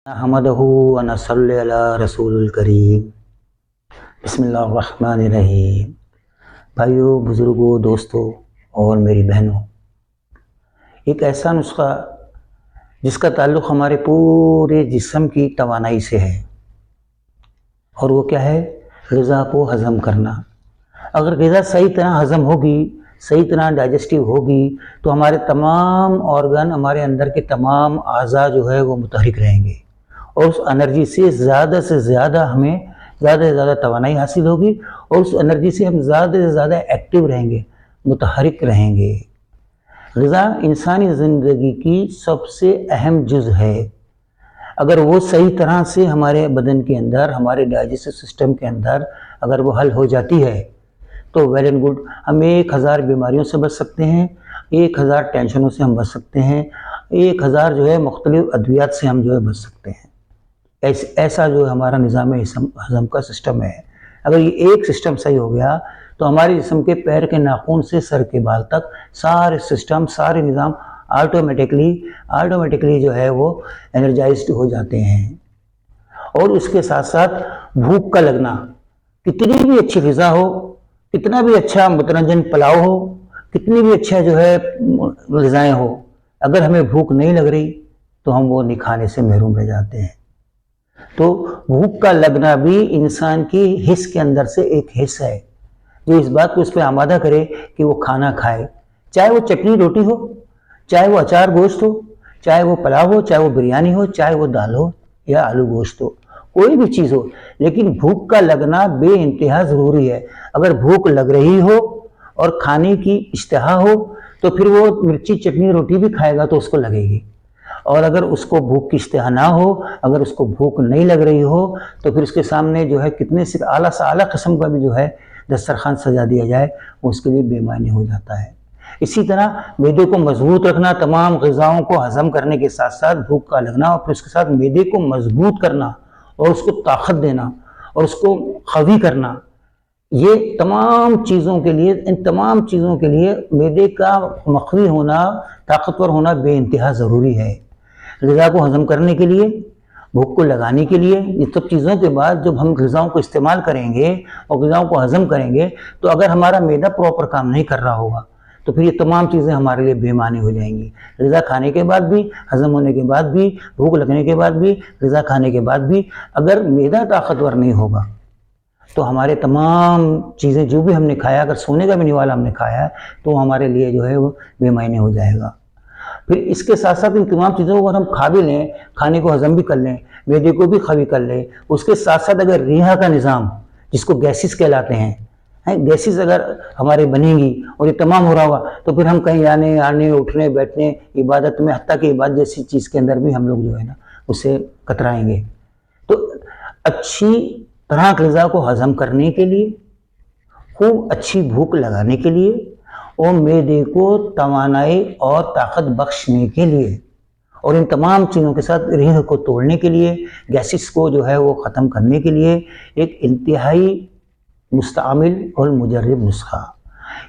نحمدہ و نصلی علی رسول الکریم بسم اللہ الرحمن الرحیم۔ بھائیو، بزرگوں، دوستوں اور میری بہنوں، ایک ایسا نسخہ جس کا تعلق ہمارے پورے جسم کی توانائی سے ہے، اور وہ کیا ہے؟ غذا کو ہضم کرنا۔ اگر غذا صحیح طرح ہضم ہوگی، صحیح طرح ڈائجسٹیو ہوگی، تو ہمارے تمام آرگن، ہمارے اندر کے تمام اعضاء جو ہے وہ متحرک رہیں گے، اور اس انرجی سے زیادہ ہمیں زیادہ سے زیادہ توانائی حاصل ہوگی، اور اس انرجی سے ہم زیادہ سے زیادہ ایکٹیو رہیں گے، متحرک رہیں گے۔ غذا انسانی زندگی کی سب سے اہم جز ہے۔ اگر وہ صحیح طرح سے ہمارے بدن کے اندر، ہمارے ڈائجسٹو سسٹم کے اندر اگر وہ حل ہو جاتی ہے تو ویل اینڈ گڈ، ہم 1000 بیماریوں سے بچ سکتے ہیں، 1000 ٹینشنوں سے ہم بچ سکتے ہیں، 1000 جو ہے مختلف ادویات سے ہم جو ہے بچ سکتے ہیں۔ ایسا جو ہمارا نظام ہضم کا سسٹم ہے، اگر یہ ایک سسٹم صحیح ہو گیا تو ہمارے جسم کے پیر کے ناخن سے سر کے بال تک سارے سسٹم، سارے نظام آٹومیٹکلی جو ہے وہ انرجائزڈ ہو جاتے ہیں۔ اور اس کے ساتھ ساتھ بھوک کا لگنا، کتنی بھی اچھی غذا ہو، کتنا بھی اچھا مترنجن پلاؤ ہو، کتنی بھی اچھا جو ہے غذائیں ہو، اگر ہمیں بھوک نہیں لگ رہی تو ہم وہ نہیں کھانے سے محروم رہ جاتے ہیں۔ تو بھوک کا لگنا بھی انسان کی حس کے اندر سے ایک حس ہے، جو اس بات کو اس پہ آمادہ کرے کہ وہ کھانا کھائے، چاہے وہ چٹنی روٹی ہو، چاہے وہ اچار گوشت ہو، چاہے وہ پلاؤ ہو، چاہے وہ بریانی ہو، چاہے وہ دال ہو یا آلو گوشت ہو، کوئی بھی چیز ہو، لیکن بھوک کا لگنا بے انتہا ضروری ہے۔ اگر بھوک لگ رہی ہو اور کھانے کی اشتہا ہو تو پھر وہ مرچی چٹنی روٹی بھی کھائے گا تو اس کو لگے گی، اور اگر اس کو بھوک کی اشتہا نہ ہو، اگر اس کو بھوک نہیں لگ رہی ہو تو پھر اس کے سامنے جو ہے کتنے سے اعلیٰ سے اعلیٰ قسم کا بھی جو ہے دسترخوان سجا دیا جائے، وہ اس کے لیے بے معنی ہو جاتا ہے۔ اسی طرح معدے کو مضبوط رکھنا، تمام غذاؤں کو ہضم کرنے کے ساتھ ساتھ بھوک کا لگنا، اور پھر اس کے ساتھ معدے کو مضبوط کرنا اور اس کو طاقت دینا اور اس کو قوی کرنا، یہ تمام چیزوں کے لیے، ان تمام چیزوں کے لیے معدے کا مقوی ہونا، طاقتور ہونا بے انتہا ضروری ہے۔ غذا کو ہضم کرنے کے لیے، بھوک کو لگانے کے لیے، یہ سب چیزوں کے بعد جب ہم غذاؤں کو استعمال کریں گے اور غذاؤں کو ہضم کریں گے، تو اگر ہمارا معدہ پراپر کام نہیں کر رہا ہوگا تو پھر یہ تمام چیزیں ہمارے لیے بے معنی ہو جائیں گی۔ غذا کھانے کے بعد بھی، ہضم ہونے کے بعد بھی، بھوک لگنے کے بعد بھی، غذا کھانے کے بعد بھی اگر معدہ طاقتور نہیں ہوگا تو ہمارے تمام چیزیں جو بھی ہم نے کھایا، اگر سونے کا بھی نوالا ہم نے کھایا ہے تو ہمارے لیے جو ہے وہ بے معنی ہو جائے گا۔ پھر اس کے ساتھ ساتھ ان تمام چیزوں کو اگر ہم کھا بھی لیں، کھانے کو ہضم بھی کر لیں، معدے کو بھی قوی کر لیں، اس کے ساتھ ساتھ اگر ریحہ کا نظام، جس کو گیسز کہلاتے ہیں، گیسز اگر ہمارے بنیں گی اور یہ تمام ہو رہا ہوگا تو پھر ہم کہیں آنے اٹھنے بیٹھنے، عبادت میں، حتیٰ کہ عبادت جیسی چیز کے اندر بھی ہم لوگ جو ہے نا اسے کترائیں گے۔ تو اچھی طرح غذا کو ہضم کرنے کے لیے، خوب اچھی بھوک لگانے کے لیے، اور معدے کو توانائی اور طاقت بخشنے کے لیے، اور ان تمام چیزوں کے ساتھ ریح کو توڑنے کے لیے، گیسز کو جو ہے وہ ختم کرنے کے لیے ایک انتہائی مستعمل اور مجرب نسخہ،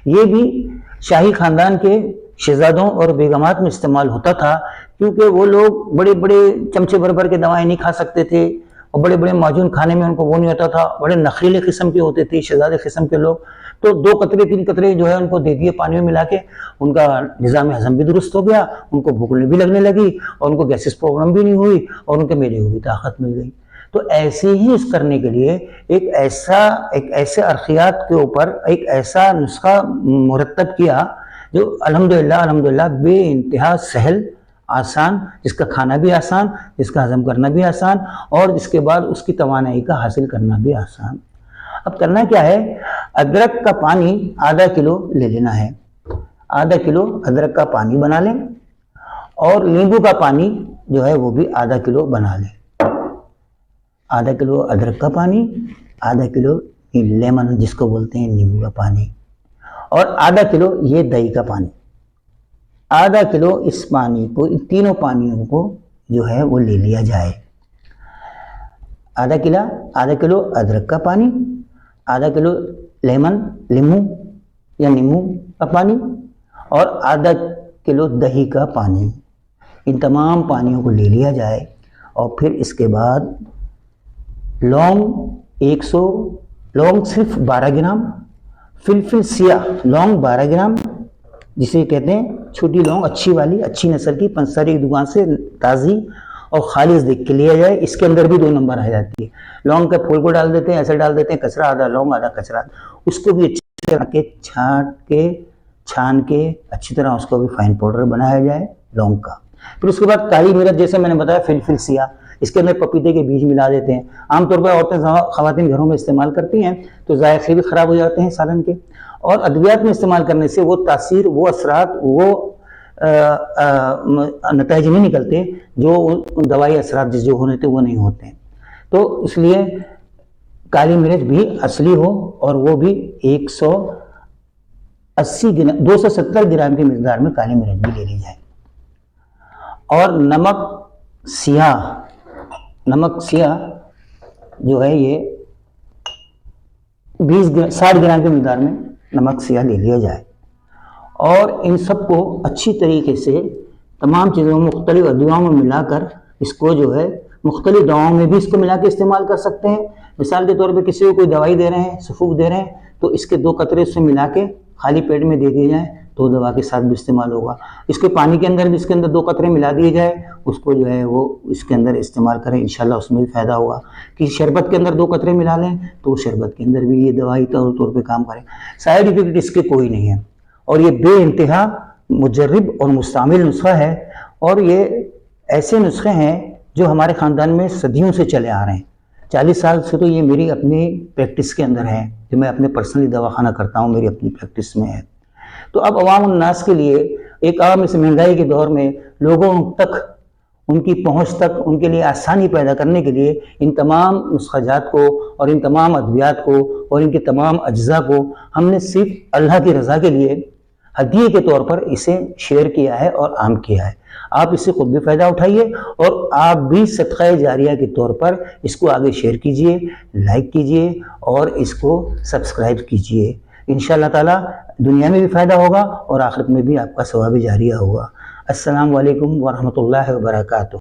یہ بھی شاہی خاندان کے شہزادوں اور بیگمات میں استعمال ہوتا تھا، کیونکہ وہ لوگ بڑے بڑے چمچے بھر کے دوائیں نہیں کھا سکتے تھے، اور بڑے بڑے معجون کھانے میں ان کو وہ نہیں ہوتا تھا، بڑے نخریلے قسم کے ہوتے تھے شہزادے قسم کے لوگ، تو 2 قطرے 3 قطرے جو ہے ان کو دے دیے پانی میں ملا کے، ان کا نظام ہضم بھی درست ہو گیا، ان کو بھوک بھی لگنے لگی، اور ان کو گیسز پرابلم بھی نہیں ہوئی، اور ان کے معدے کو بھی طاقت مل گئی۔ تو ایسے ہی اس کرنے کے لیے ایک ایسے ارخیات کے اوپر ایک ایسا نسخہ مرتب کیا جو الحمدللہ بے انتہا سہل، آسان، جس کا کھانا بھی آسان، جس کا ہضم کرنا بھی آسان، اور اس کے بعد اس کی توانائی کا حاصل کرنا بھی آسان۔ اب کرنا کیا ہے؟ ادرک کا پانی آدھا کلو لے لینا ہے، آدھا کلو ادرک کا پانی بنا لیں، اور نیمبو کا پانی جو ہے وہ بھی آدھا کلو بنا لیں۔ آدھا کلو ادرک کا پانی، آدھا کلو لیمن جس کو بولتے ہیں نیمبو کا پانی، اور آدھا کلو یہ دہی کا پانی۔ آدھا کلو اس پانی کو، ان تینوں پانیوں کو جو ہے وہ لے لیا جائے۔ آدھا کلو ادرک کا پانی، آدھا کلو نیمبو کا پانی، اور آدھا کلو دہی کا پانی، ان تمام پانیوں کو لے لیا جائے، اور پھر اس کے بعد لونگ 100، لونگ صرف 12 گرام، فلفل سیاہ لونگ 12 گرام، جسے کہتے ہیں چھوٹی لونگ، اچھی والی، اچھی نسل کی، پنساری کی دکان سے تازی اور خالص دیکھ کے لیا جائے۔ اس کے اندر بھی 2 نمبر آ جاتی ہے۔ لونگ کے پھول کو ڈال دیتے ہیں، ایسے ڈال دیتے ہیں، کچرا آدھا لونگ آدھا کچرا، اس کو بھی اچھی طرح کے چھان کے اچھی طرح اس کو بھی فائن پاؤڈر بنایا جائے لونگ کا۔ پھر اس کے بعد کالی مرچ، جیسے میں نے بتایا فلفل سیاہ، اس کے اندر پپیتے کے بیج ملا دیتے ہیں۔ عام طور پر عورتیں خواتین گھروں میں استعمال کرتی ہیں تو ذائقے بھی خراب ہو جاتے ہیں سالن کے، اور ادویات میں استعمال کرنے سے وہ تاثیر، وہ اثرات، وہ نتائج نہیں نکلتے جو دوائی اثرات جو ہونے تھے وہ نہیں ہوتے ہیں۔ تو اس لیے کالی مرچ بھی اصلی ہو، اور وہ بھی 270 گرام کی مقدار میں کالی مرچ بھی لے لی جائے۔ اور نمک سیاہ جو ہے یہ 60 گرام کی مقدار میں نمک سیاہ لے لیا جائے، اور ان سب کو اچھی طریقے سے تمام چیزوں میں مختلف ادویاؤں میں ملا کر اس کو جو ہے مختلف دواؤں میں بھی اس کو ملا کے استعمال کر سکتے ہیں۔ مثال کے طور پہ کسی کو کوئی دوائی دے رہے ہیں، سفوف دے رہے ہیں، تو اس کے 2 قطرے اس سے ملا کے خالی پیٹ میں دے دیے جائیں تو دوا کے ساتھ بھی استعمال ہوگا۔ اس کے پانی کے اندر بھی اس کے اندر 2 قطرے ملا دیے جائے، اس کو جو ہے وہ اس کے اندر استعمال کریں، انشاءاللہ اس میں بھی فائدہ ہوگا۔ کہ شربت کے اندر 2 قطرے ملا لیں تو شربت کے اندر بھی یہ دوائی طور پہ کام کرے۔ سائیڈ ایفیکٹ اس کے کوئی نہیں ہے، اور یہ بے انتہا مجرب اور مستعمل نسخہ ہے، اور یہ ایسے نسخے ہیں جو ہمارے خاندان میں صدیوں سے چلے آ رہے ہیں۔ 40 سال سے تو یہ میری اپنی پریکٹس کے اندر ہے، جو میں اپنے پرسنلی دواخانہ کرتا ہوں، میری اپنی پریکٹس میں ہے۔ تو اب عوام الناس کے لیے ایک عام اس مہنگائی کے دور میں لوگوں تک، ان کی پہنچ تک، ان کے لیے آسانی پیدا کرنے کے لیے ان تمام نسخہ جات کو اور ان تمام ادویات کو اور ان کے تمام اجزاء کو ہم نے صرف اللہ کی رضا کے لیے ہدیے کے طور پر اسے شیئر کیا ہے اور عام کیا ہے۔ آپ اس سے خود بھی فائدہ اٹھائیے، اور آپ بھی صدقہ جاریہ کے طور پر اس کو آگے شیئر کیجئے، لائک کیجئے اور اس کو سبسکرائب کیجئے۔ انشاءاللہ تعالی دنیا میں بھی فائدہ ہوگا اور آخرت میں بھی آپ کا ثواب جاریہ ہوگا۔ السلام علیکم ورحمۃ اللہ وبرکاتہ۔